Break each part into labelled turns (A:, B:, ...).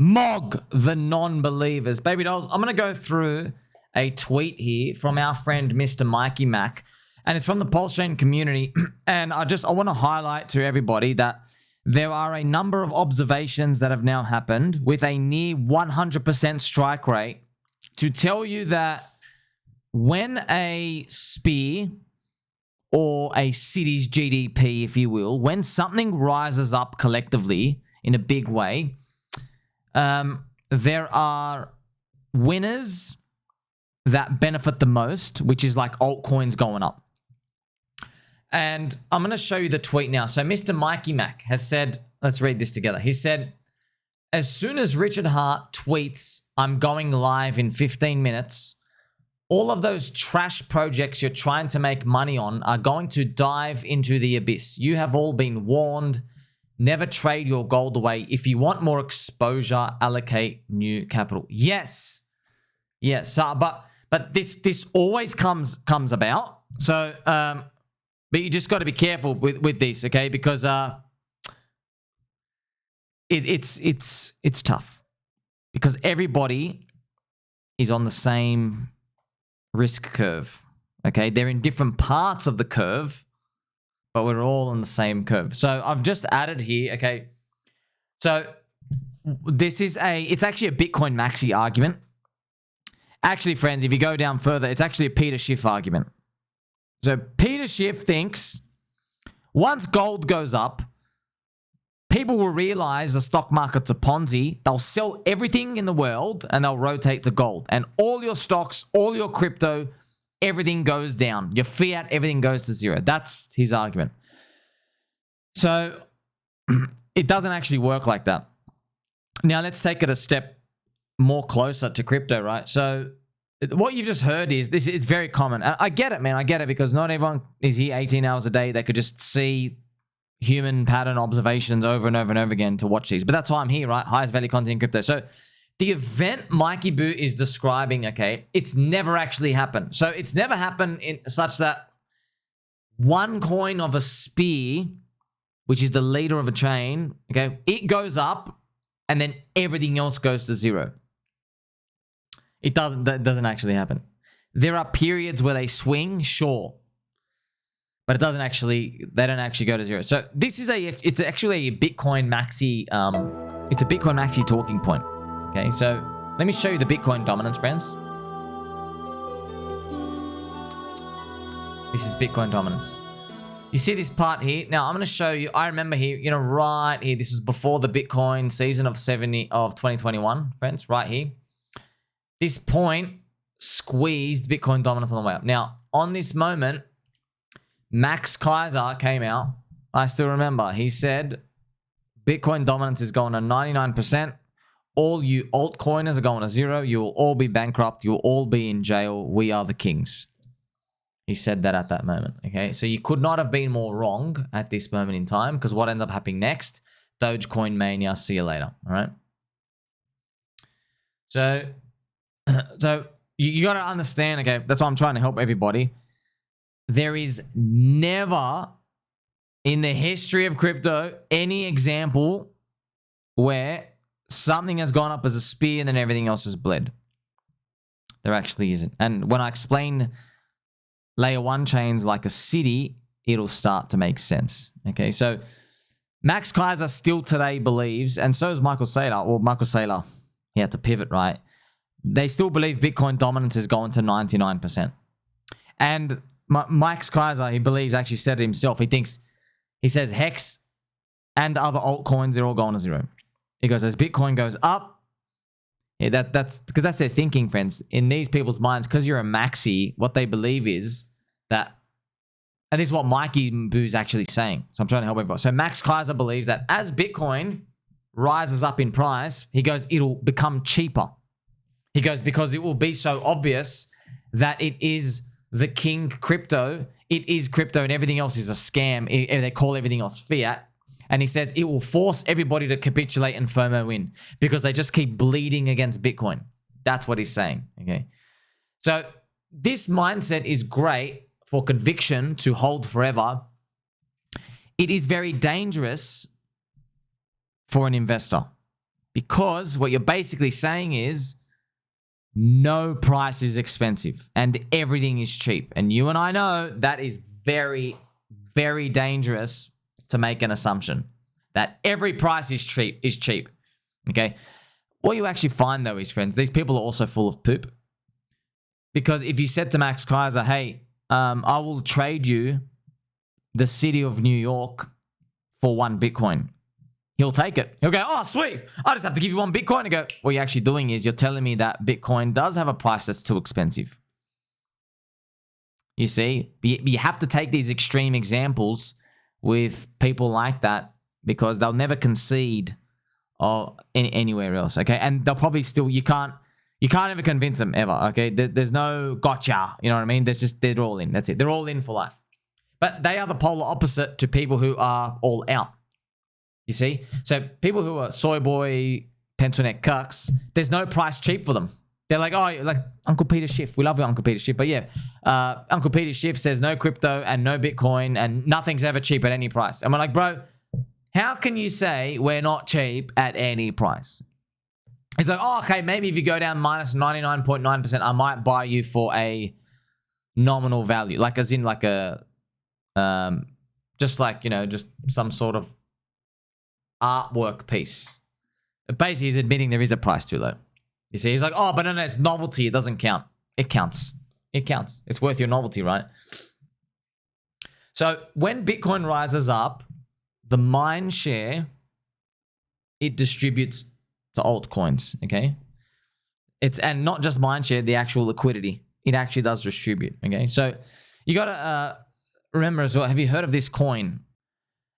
A: Mog the non-believers. Baby dolls, I'm going to go through a tweet here from our friend Mr. Mikey Mac, and it's from the PulseChain community. And I want to highlight to everybody that there are a number of observations that have now happened with a near 100% strike rate to tell you that when a spear or a city's GDP, if you will, when something rises up collectively in a big way, there are winners that benefit the most, which is like altcoins going up. And I'm going to show you the tweet now. So Mr. Mikey Mac has said, let's read this together. He said, as soon as Richard Hart tweets, I'm going live in 15 minutes, all of those trash projects you're trying to make money on are going to dive into the abyss. You have all been warned. Never trade your gold away. If you want more exposure, allocate new capital. Yes. Yes. But this always comes about. So, but you just got to be careful with this, okay? Because it's tough because everybody is on the same risk curve, okay? They're in different parts of the curve, but we're all on the same curve. So I've just added here, okay? So this is it's actually a Bitcoin Maxi argument. Actually, friends, if you go down further, it's actually a Peter Schiff argument. So Peter Schiff thinks once gold goes up, people will realize the stock market's a Ponzi. They'll sell everything in the world and they'll rotate to gold. And all your stocks, all your crypto, everything goes down. Your fiat, everything goes to zero. That's his argument. So it doesn't actually work like that. Now let's take it a step more closer to crypto, right? So what you've just heard is this is very common. I get it, man. I get it because not everyone is here 18 hours a day. They could just see human pattern observations over and over and over again to watch these. But that's why I'm here, right? Highest value content in crypto. So the event Mikey Boo is describing, okay, it's never actually happened. So it's never happened in such that one coin of a spear, which is the leader of a chain, okay, it goes up and then everything else goes to zero. That doesn't actually happen. There are periods where they swing, sure. But they don't actually go to zero. So this is it's actually a Bitcoin Maxi, it's a Bitcoin Maxi talking point. Okay, so let me show you the Bitcoin dominance, friends. This is Bitcoin dominance. You see this part here? Now I'm going to show you, I remember here, you know, right here, this is before the Bitcoin season of 2021, friends, right here. This point squeezed Bitcoin dominance on the way up. Now, on this moment, Max Keiser came out. I still remember. He said, Bitcoin dominance is going to 99%. All you altcoiners are going to zero. You will all be bankrupt. You'll all be in jail. We are the kings. He said that at that moment. Okay, so you could not have been more wrong at this moment in time because what ends up happening next? Dogecoin mania. See you later. All right. So you got to understand, okay, that's why I'm trying to help everybody. There is never in the history of crypto any example where something has gone up as a spear and then everything else has bled. There actually isn't. And when I explain layer one chains like a city, it'll start to make sense. Okay, so Max Keiser still today believes, and so is Michael Saylor. Well, Michael Saylor, he had to pivot, right? They still believe Bitcoin dominance is going to 99%. And Max Keiser, he believes, actually said it himself. He says Hex and other altcoins, they're all going to zero. He goes, as Bitcoin goes up, yeah, that's because that's their thinking, friends. In these people's minds, because you're a maxi, what they believe is that, and this is what Mikey Boo's actually saying. So I'm trying to help everyone. So Max Keiser believes that as Bitcoin rises up in price, he goes, it'll become cheaper. He goes, because it will be so obvious that it is the king crypto. It is crypto and everything else is a scam. They call everything else fiat. And he says it will force everybody to capitulate and FOMO in because they just keep bleeding against Bitcoin. That's what he's saying, okay? So this mindset is great for conviction to hold forever. It is very dangerous for an investor Because what you're basically saying is no price is expensive and everything is cheap. And you and I know that is very, very dangerous to make an assumption that every price is cheap. Okay. What you actually find though is, friends, these people are also full of poop. Because if you said to Max Keiser, hey, I will trade you the city of New York for 1 Bitcoin, he'll take it. He'll go, oh, sweet. I just have to give you 1 Bitcoin. And go, what you're actually doing is you're telling me that Bitcoin does have a price that's too expensive. You see, you have to take these extreme examples with people like that because they'll never concede anywhere else, okay? And they'll probably still, you can't ever convince them ever, okay? There's no gotcha, you know what I mean? They're all in, that's it. They're all in for life. But they are the polar opposite to people who are all out. You see? So people who are soy boy, pencil neck cucks, there's no price cheap for them. They're like, oh, like Uncle Peter Schiff. We love Uncle Peter Schiff. But yeah, Uncle Peter Schiff says no crypto and no Bitcoin and nothing's ever cheap at any price. And we're like, bro, how can you say we're not cheap at any price? It's like, oh, okay, maybe if you go down minus 99.9%, I might buy you for a nominal value. Like as in like a, just like, you know, just some sort of artwork piece. Basically, he's admitting there is a price too low. You see, he's like, oh, but no, it's novelty. It doesn't count. It counts. It counts. It's worth your novelty, right? So when Bitcoin rises up, the mind share, it distributes to altcoins, okay? And not just mind share, the actual liquidity. It actually does distribute, okay? So you got to remember as well, have you heard of this coin?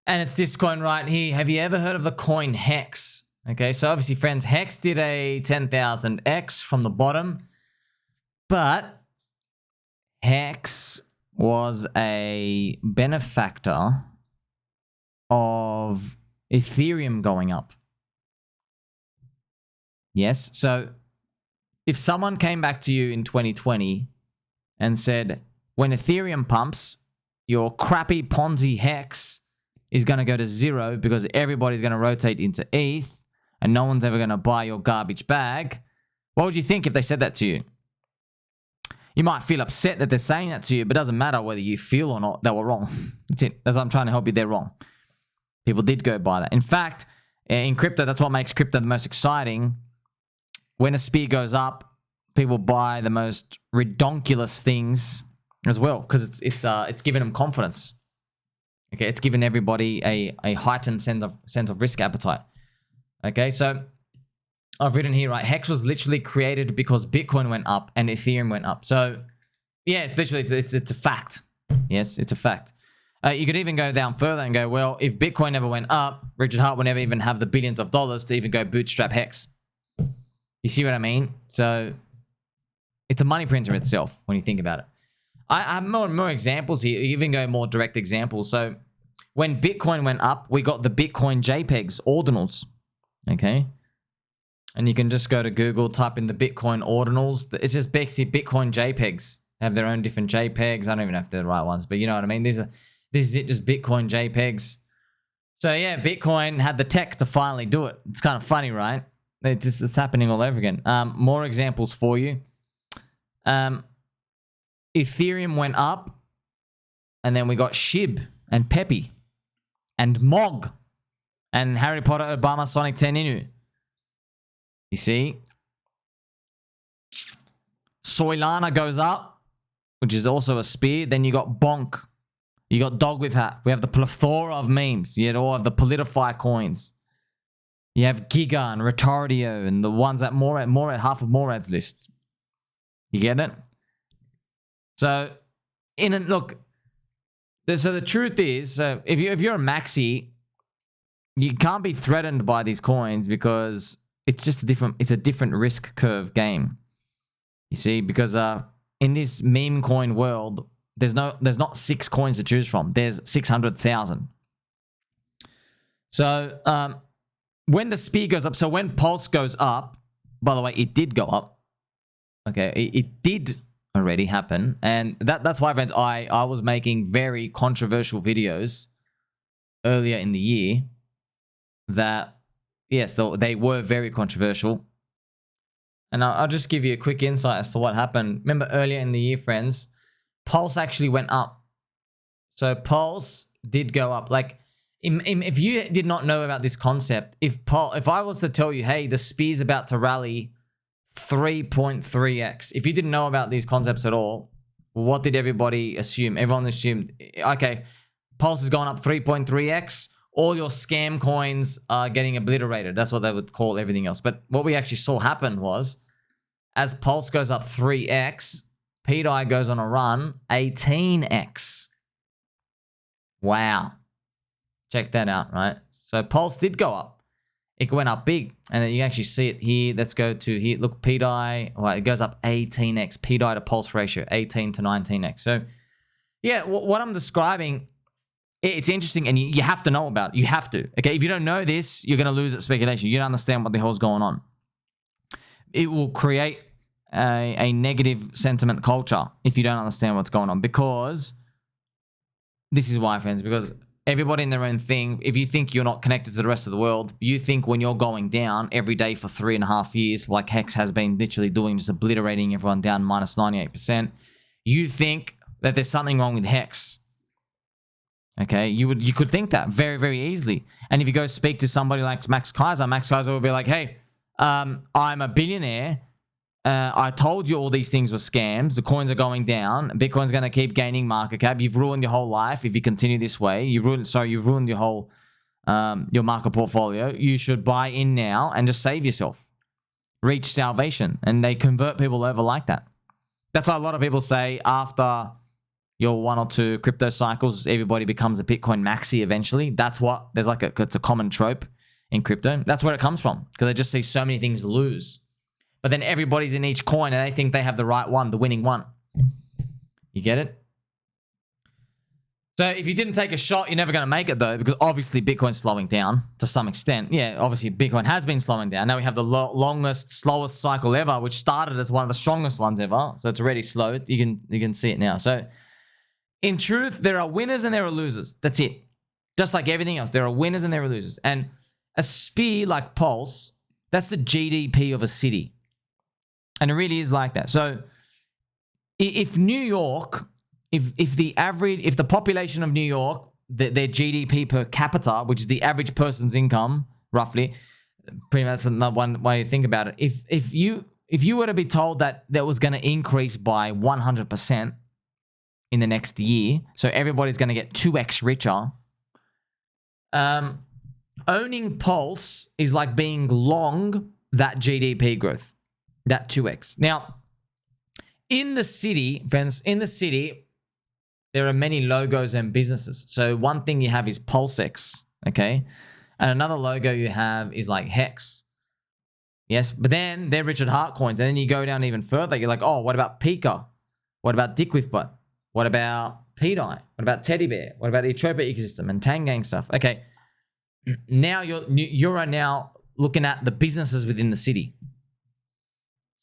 A: And it's this coin right here. Have you ever heard of the coin Hex? Okay, so obviously, friends, Hex did a 10,000x from the bottom, but Hex was a benefactor of Ethereum going up. Yes, so if someone came back to you in 2020 and said, when Ethereum pumps, your crappy Ponzi Hex is going to go to 0 because everybody's going to rotate into ETH, and no one's ever going to buy your garbage bag, what would you think if they said that to you? You might feel upset that they're saying that to you, but it doesn't matter whether you feel or not, they were wrong. That's it. As I'm trying to help you, they're wrong. People did go buy that. In fact, in crypto, that's what makes crypto the most exciting. When a spear goes up, people buy the most redonkulous things as well because it's giving them confidence. Okay, it's giving everybody a heightened sense of risk appetite. Okay, so I've written here, right? Hex was literally created because Bitcoin went up and Ethereum went up. So, yeah, it's literally, it's a fact. Yes, it's a fact. You could even go down further and go, well, if Bitcoin never went up, Richard Hart would never even have the billions of dollars to even go bootstrap Hex. You see what I mean? So, it's a money printer itself when you think about it. I have more examples here. You even go more direct examples. So, when Bitcoin went up, we got the Bitcoin JPEGs, Ordinals. Okay, and you can just go to Google, type in the Bitcoin Ordinals. It's just basically Bitcoin JPEGs. They have their own different JPEGs. I don't even know if they're the right ones, but you know what I mean. This is it, just Bitcoin JPEGs. So yeah, Bitcoin had the tech to finally do it. It's kind of funny, right? It's happening all over again. More examples for you. Ethereum went up, and then we got SHIB and PEPE and MOG. And Harry Potter, Obama, Sonic 10 Inu. You see? Soylana goes up, which is also a spear. Then you got Bonk. You got Dog with Hat. We have the plethora of memes. You all have the Politify coins. You have Giga and Retardio and the ones that Morad, half of Morad's list. You get it? So, look. So the truth is, if you're a Maxi, you can't be threatened by these coins because it's just a different risk curve game. You see, because in this meme coin world, there's not 6 coins to choose from. There's 600,000. So when the speed goes up, so when Pulse goes up, by the way, it did go up. Okay, it did already happen, and that's why, friends, I was making very controversial videos earlier in the year that yes, they were very controversial. And I'll just give you a quick insight as to what happened. Remember earlier in the year, friends, Pulse actually went up. So Pulse did go up. Like, if you did not know about this concept, if I was to tell you, hey, the SPI's about to rally 3.3x, if you didn't know about these concepts at all, what did everybody assume? Everyone assumed, okay, Pulse has gone up 3.3x. All your scam coins are getting obliterated. That's what they would call everything else. But what we actually saw happen was, as Pulse goes up 3x, pDAI goes on a run 18x. Wow. Check that out, right? So Pulse did go up. It went up big. And then you actually see it here. Let's go to here. Look, pDAI, well, it goes up 18x. pDAI to Pulse ratio, 18 to 19x. So, yeah, what I'm describing, it's interesting, and you have to know about it. You have to. Okay, if you don't know this, you're going to lose at speculation. You don't understand what the hell's going on. It will create a negative sentiment culture if you don't understand what's going on. Because this is why, friends, because everybody in their own thing, if you think you're not connected to the rest of the world, you think when you're going down every day for 3.5 years, like Hex has been literally doing, just obliterating everyone down minus 98%, you think that there's something wrong with Hex. Okay, you could think that very, very easily. And if you go speak to somebody like Max Keiser will be like, hey, I'm a billionaire. I told you all these things were scams. The coins are going down. Bitcoin's going to keep gaining market cap. You've ruined your whole life if you continue this way. You've ruined your whole your market portfolio. You should buy in now and just save yourself. Reach salvation. And they convert people over like that. That's why a lot of people say after your 1 or 2 crypto cycles, everybody becomes a Bitcoin maxi eventually. That's what, it's a common trope in crypto. That's where it comes from, because they just see so many things lose. But then everybody's in each coin and they think they have the right one, the winning one. You get it? So if you didn't take a shot, you're never going to make it though, because obviously Bitcoin's slowing down to some extent. Yeah, obviously Bitcoin has been slowing down. Now we have the longest, slowest cycle ever, which started as one of the strongest ones ever. So it's already slowed. You can see it now. So in truth, there are winners and there are losers. That's it. Just like everything else, there are winners and there are losers. And a SPI like Pulse, that's the GDP of a city. And it really is like that. So if New York, if the population of New York, their GDP per capita, which is the average person's income, roughly, pretty much that's another one way to think about it. If you were to be told that was going to increase by 100%, in the next year, so everybody's going to get 2x richer. Owning Pulse is like being long that GDP growth, that 2x. Now, in the city, friends, there are many logos and businesses. So one thing you have is PulseX, okay? And another logo you have is like Hex. Yes, but then they're Richard Hart coins. And then you go down even further. You're like, oh, what about Pika? What about Dick with Butt? What about pDAI? What about Teddy Bear? What about the Etropa ecosystem and Tangang stuff? Okay, now you're now looking at the businesses within the city.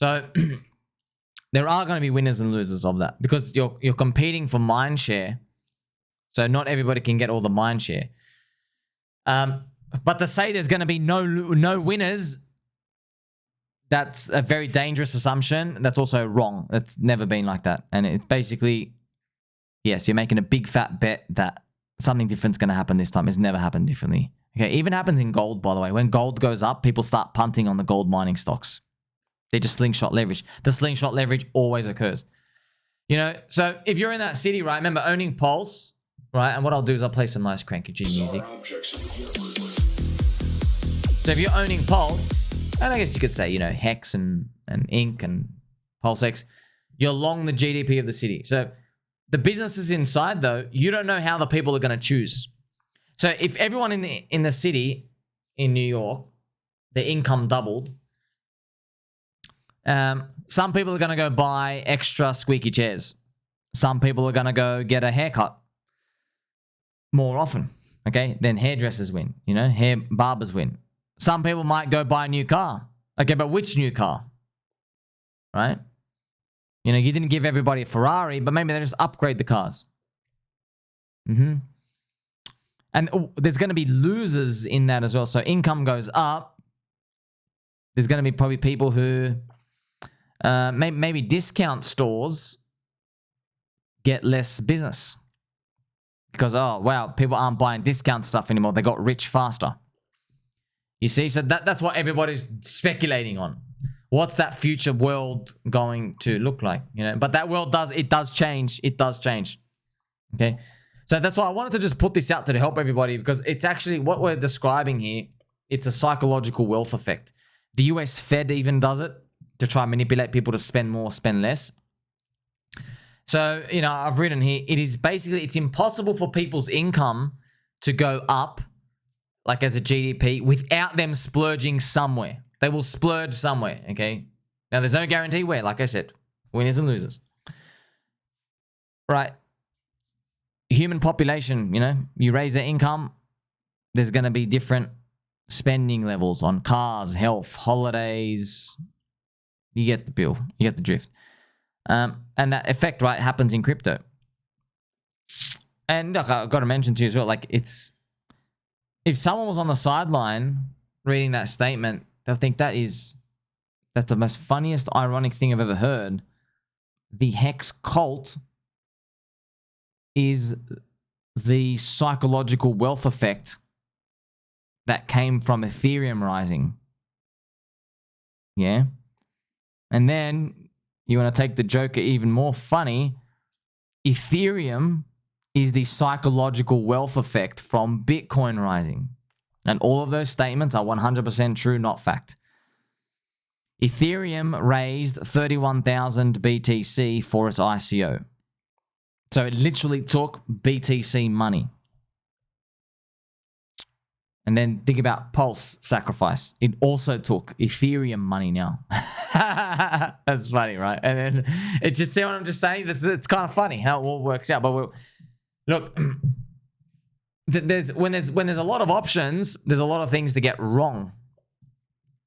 A: So there are going to be winners and losers of that, because you're competing for mind share. So not everybody can get all the mind share. But to say there's going to be no winners, that's a very dangerous assumption. That's also wrong. That's never been like that. And it's basically, yes, you're making a big fat bet that something different's going to happen this time. It's never happened differently. Okay, even happens in gold, by the way. When gold goes up, people start punting on the gold mining stocks. They just slingshot leverage. The slingshot leverage always occurs. You know, so if you're in that city, right, remember owning Pulse, right? And what I'll do is I'll play some nice cranky G music. So if you're owning Pulse, and I guess you could say, you know, Hex and Inc. and PulseX, you're long the GDP of the city. So the businesses inside, though, you don't know how the people are going to choose. So if everyone in the city in New York, the income doubled, some people are going to go buy extra squeaky chairs. Some people are going to go get a haircut more often. Okay, then hairdressers win. You know, hair barbers win. Some people might go buy a new car. Okay, but which new car? Right? You know, you didn't give everybody a Ferrari, but maybe they just upgrade the cars. And there's going to be losers in that as well. So income goes up, there's going to be probably people who maybe discount stores get less business because, oh, wow, people aren't buying discount stuff anymore. They got rich faster. You see? So that's what everybody's speculating on. What's that future world going to look like? You know, but that world does change. It does change. Okay. So that's why I wanted to just put this out to help everybody, because it's actually what we're describing here. It's a psychological wealth effect. The US Fed even does it to try and manipulate people to spend more, spend less. So, you know, I've written here, it is basically, it's impossible for people's income to go up, like as a GDP, without them splurging somewhere. They will splurge somewhere, okay? Now, there's no guarantee where, like I said, winners and losers. Right. Human population, you know, you raise their income, there's going to be different spending levels on cars, health, holidays. You get the bill. You get the drift. And that effect, right, happens in crypto. And look, I've got to mention to you as well, like it's, if someone was on the sideline reading that statement, they'll think that's the most funniest, ironic thing I've ever heard. The Hex cult is the psychological wealth effect that came from Ethereum rising. Yeah. And then you want to take the Joker even more funny. Ethereum is the psychological wealth effect from Bitcoin rising. And all of those statements are 100% true, not fact. Ethereum raised 31,000 BTC for its ICO. So it literally took BTC money. And then think about Pulse sacrifice. It also took Ethereum money now. That's funny, right? And then it just, see what I'm just saying? It's kind of funny how it all works out. But look, when there's a lot of options, there's a lot of things to get wrong.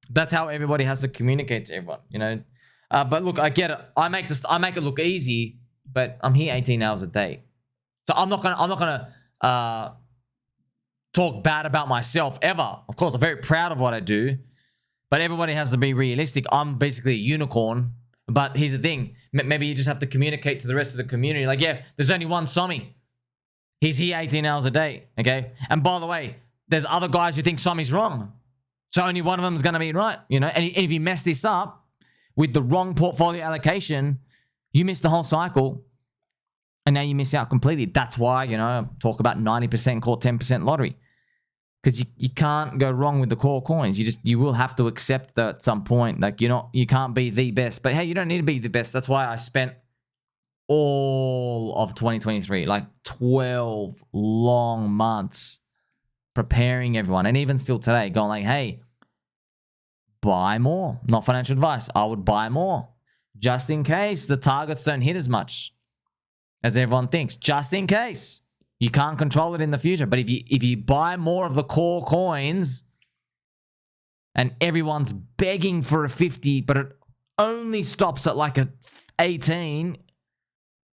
A: That's how everybody has to communicate to everyone, you know. But look, I get it. I make it look easy, but I'm here 18 hours a day, so I'm not gonna talk bad about myself ever. Of course, I'm very proud of what I do, but everybody has to be realistic. I'm basically a unicorn. But here's the thing: maybe you just have to communicate to the rest of the community, like, yeah, there's only one Somi. He's here 18 hours a day, okay? And by the way, there's other guys who think Somi's wrong. So only one of them is going to be right, you know? And if you mess this up with the wrong portfolio allocation, you miss the whole cycle. And now you miss out completely. That's why, you know, I talk about 90% call 10% lottery. Because you can't go wrong with the core coins. You will have to accept that at some point. Like, you can't be the best. But hey, you don't need to be the best. That's why I spent all of 2023, like 12 long months preparing everyone. And even still today, going like, hey, buy more. Not financial advice. I would buy more. Just in case the targets don't hit as much as everyone thinks. Just in case. You can't control it in the future. But if you buy more of the core coins and everyone's begging for a 50, but it only stops at like a 18,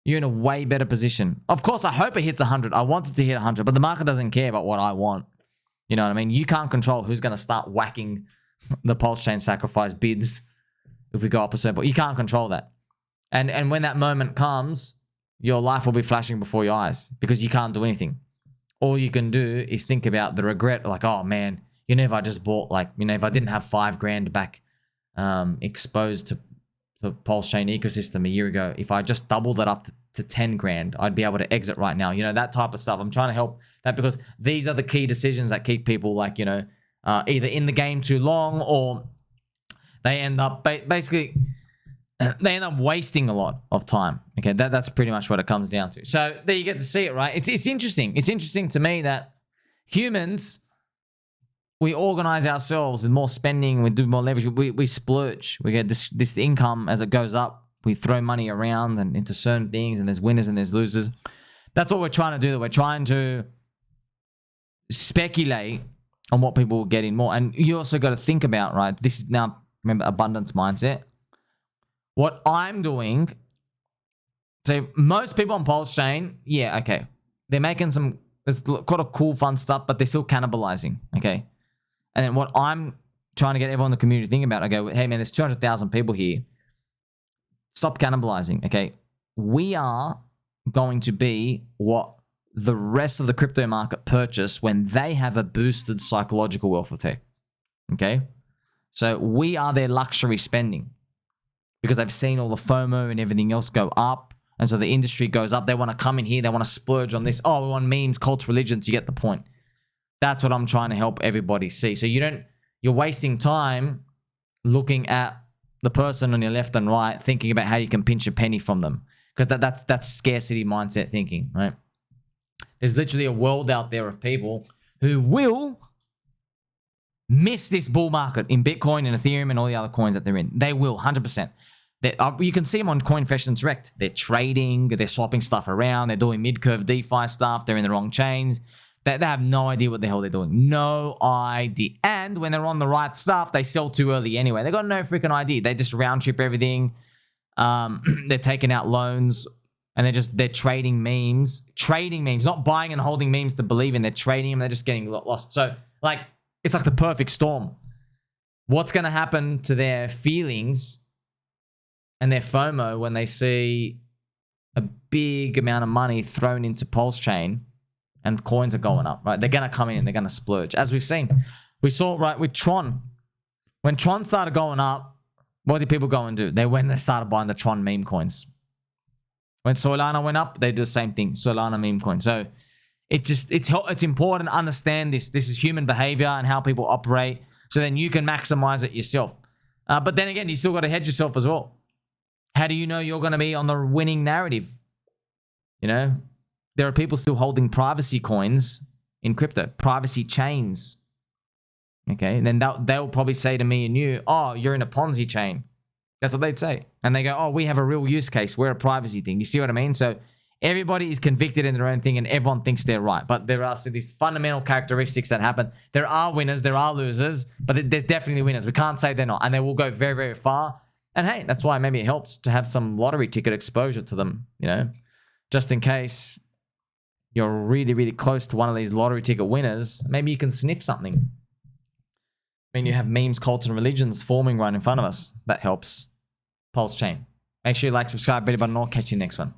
A: you're in a way better position. Of course, I hope it hits 100. I want it to hit 100, but the market doesn't care about what I want. You know what I mean? You can't control who's going to start whacking the PulseChain sacrifice bids if we go up a certain point. You can't control that. And when that moment comes, your life will be flashing before your eyes because you can't do anything. All you can do is think about the regret, like, oh man, you know, if I just bought, like, you know, if I didn't have $5,000 back exposed to the PulseChain ecosystem a year ago, if I just doubled it up to 10 grand, I'd be able to exit right now. You know, that type of stuff. I'm trying to help that because these are the key decisions that keep people, like, you know, either in the game too long or they end up basically they end up wasting a lot of time. Okay, that's pretty much what it comes down to. So there you get to see it, right? It's interesting. It's interesting to me that humans, we organize ourselves with more spending, we do more leverage, we splurge. We get this income as it goes up. We throw money around and into certain things, and there's winners and there's losers. That's what we're trying to do. We're trying to speculate on what people will get in more. And you also got to think about, right? This is now, remember, abundance mindset. What I'm doing, so most people on PulseChain, yeah, okay, they're making there's quite a cool, fun stuff, but they're still cannibalizing, okay? And then what I'm trying to get everyone in the community thinking about it. I go, hey man, there's 200,000 people here. Stop cannibalizing, okay? We are going to be what the rest of the crypto market purchase when they have a boosted psychological wealth effect, okay? So we are their luxury spending because they've seen all the FOMO and everything else go up. And so the industry goes up. They want to come in here. They want to splurge on this. Oh, we want memes, cults, religions. You get the point. That's what I'm trying to help everybody see. So you're wasting time looking at the person on your left and right, thinking about how you can pinch a penny from them. Because that's scarcity mindset thinking, right? There's literally a world out there of people who will miss this bull market in Bitcoin and Ethereum and all the other coins that they're in. They will, 100%. You can see them on CoinFessions Direct. They're trading, they're swapping stuff around, they're doing mid-curve DeFi stuff, they're in the wrong chains. They have no idea what the hell they're doing. No idea. And when they're on the right stuff, they sell too early anyway. They got no freaking idea. They just round trip everything. They're taking out loans and they're trading memes. Trading memes, not buying and holding memes to believe in. They're trading them. They're just getting lost. So like, it's like the perfect storm. What's going to happen to their feelings and their FOMO when they see a big amount of money thrown into PulseChain and coins are going up, right? They're going to come in and they're going to splurge. As we've seen, we saw right with Tron. When Tron started going up, what did people go and do? They went and they started buying the Tron meme coins. When Soylana went up, they did the same thing. Soylana meme coin. So it's important to understand this. This is human behavior and how people operate. So then you can maximize it yourself. But then again, you still got to hedge yourself as well. How do you know you're going to be on the winning narrative? You know, there are people still holding privacy coins in crypto, privacy chains. Okay, and then they'll probably say to me and you, oh, you're in a Ponzi chain. That's what they'd say. And they go, oh, we have a real use case. We're a privacy thing. You see what I mean? So everybody is convicted in their own thing and everyone thinks they're right. But there are these fundamental characteristics that happen. There are winners, there are losers, but there's definitely winners. We can't say they're not. And they will go very, very far. And hey, that's why maybe it helps to have some lottery ticket exposure to them, you know, just in case you're really, really close to one of these lottery ticket winners. Maybe you can sniff something. I mean, you have memes, cults, and religions forming right in front of us. That helps. PulseChain. Make sure you like, subscribe, bell button, or catch you next one.